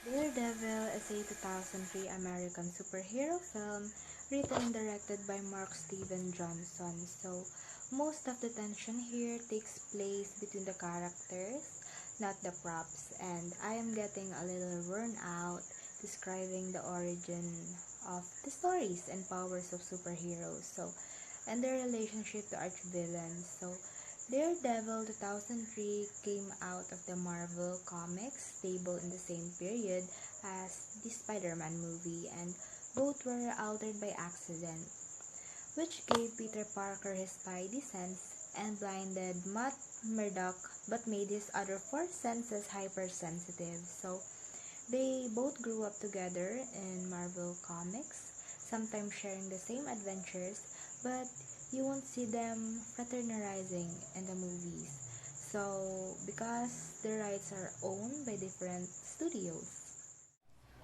Daredevil is a 2003 American superhero film written and directed by Mark Steven Johnson. So, most of the tension here takes place between the characters, not the props, and I am getting a little worn out describing the origin of the stories and powers of superheroes. And their relationship to archvillains. Daredevil 2003 came out of the Marvel Comics stable in the same period as the Spider-Man movie, and both were altered by accident, which gave Peter Parker his spidey sense and blinded Matt Murdock but made his other four senses hypersensitive. They both grew up together in Marvel Comics, sometimes sharing the same adventures, but you won't see them fraternizing in the movies. Because the rights are owned by different studios.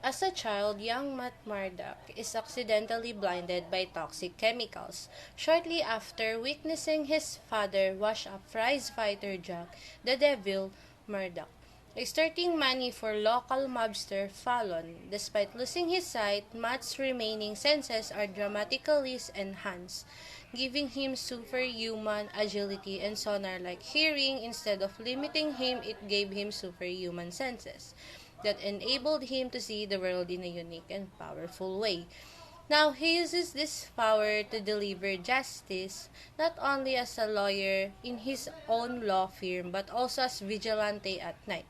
As a child, young Matt Murdock is accidentally blinded by toxic chemicals. Shortly after witnessing his father wash up prize fighter Jack, the Devil Murdock, extorting money for local mobster Fallon. Despite losing his sight, Matt's remaining senses are dramatically enhanced, giving him superhuman agility and sonar-like hearing. Instead of limiting him, it gave him superhuman senses that enabled him to see the world in a unique and powerful way. Now, he uses this power to deliver justice, not only as a lawyer in his own law firm, but also as vigilante at night,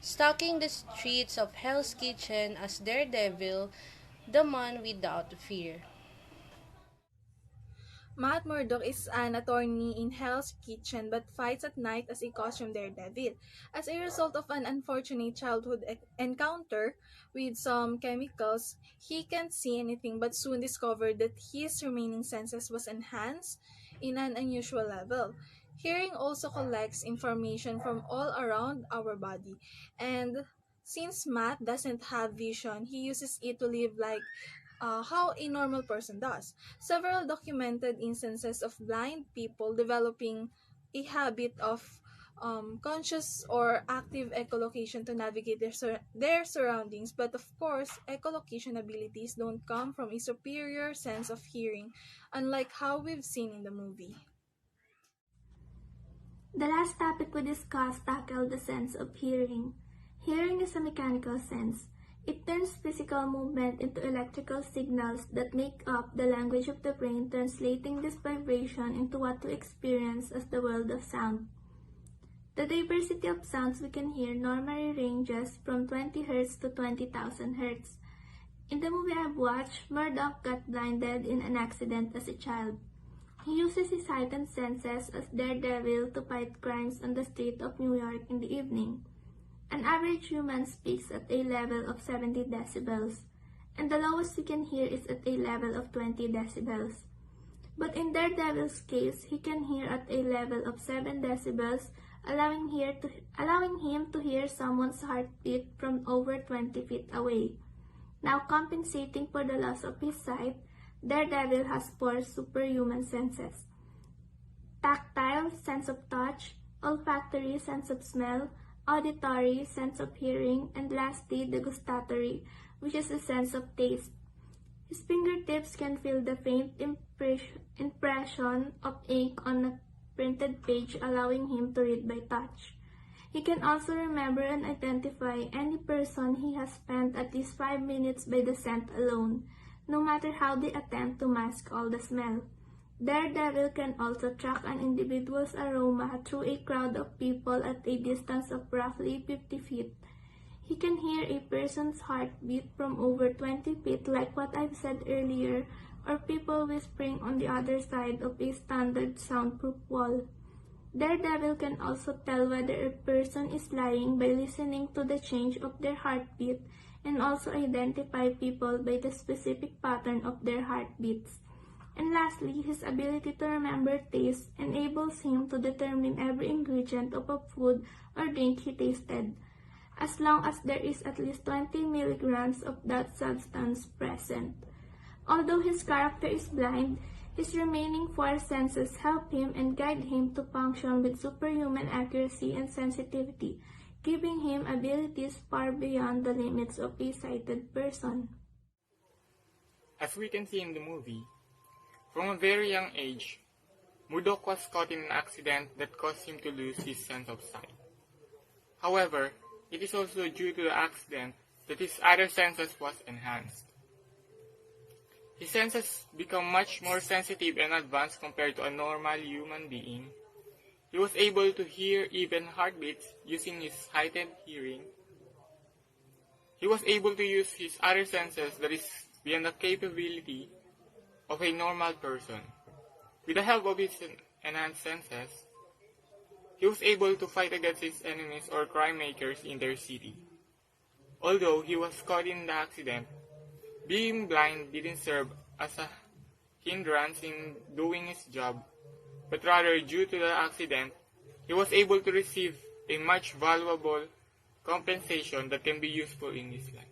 stalking the streets of Hell's Kitchen as Daredevil, the man without fear. Matt Murdock is an attorney in Hell's Kitchen but fights at night as a costume daredevil. As a result of an unfortunate childhood encounter with some chemicals, he can't see anything but soon discovered that his remaining senses was enhanced in an unusual level. Hearing also collects information from all around our body, and since Matt doesn't have vision, he uses it to live like how a normal person does. Several documented instances of blind people developing a habit of conscious or active echolocation to navigate their surroundings, but of course, echolocation abilities don't come from a superior sense of hearing, unlike how we've seen in the movie. The last topic we discussed tackled the sense of hearing. Hearing is a mechanical sense. It turns physical movement into electrical signals that make up the language of the brain, translating this vibration into what we experience as the world of sound. The diversity of sounds we can hear normally ranges from 20 Hz to 20,000 Hz. In the movie I've watched, Murdock got blinded in an accident as a child. He uses his heightened senses as Daredevil to fight crimes on the street of New York in the evening. An average human speaks at a level of 70 decibels, and the lowest we can hear is at a level of 20 decibels. But in Daredevil's case, he can hear at a level of 7 decibels, allowing him to hear someone's heartbeat from over 20 feet away. Now, compensating for the loss of his sight, Daredevil has 4 superhuman senses: tactile, sense of touch; olfactory, sense of smell; auditory, sense of hearing; and lastly, the gustatory, which is the sense of taste. His fingertips can feel the faint impression of ink on a printed page, allowing him to read by touch. He can also remember and identify any person he has spent at least 5 minutes by the scent alone, no matter how they attempt to mask all the smell. Daredevil can also track an individual's aroma through a crowd of people at a distance of roughly 50 feet. He can hear a person's heartbeat from over 20 feet, like what I've said earlier, or people whispering on the other side of a standard soundproof wall. Daredevil can also tell whether a person is lying by listening to the change of their heartbeat, and also identify people by the specific pattern of their heartbeats. And lastly, his ability to remember taste enables him to determine every ingredient of a food or drink he tasted, as long as there is at least 20 milligrams of that substance present. Although his character is blind, his remaining 4 senses help him and guide him to function with superhuman accuracy and sensitivity, giving him abilities far beyond the limits of a sighted person. As we can see in the movie, from a very young age, Murdoch was caught in an accident that caused him to lose his sense of sight. However, it is also due to the accident that his other senses was enhanced. His senses become much more sensitive and advanced compared to a normal human being. He was able to hear even heartbeats using his heightened hearing. He was able to use his other senses that is beyond the capability of a normal person. With the help of his enhanced senses, he was able to fight against his enemies or crime makers in their city. Although he was caught in the accident, being blind didn't serve as a hindrance in doing his job, but rather due to the accident, he was able to receive a much valuable compensation that can be useful in his life.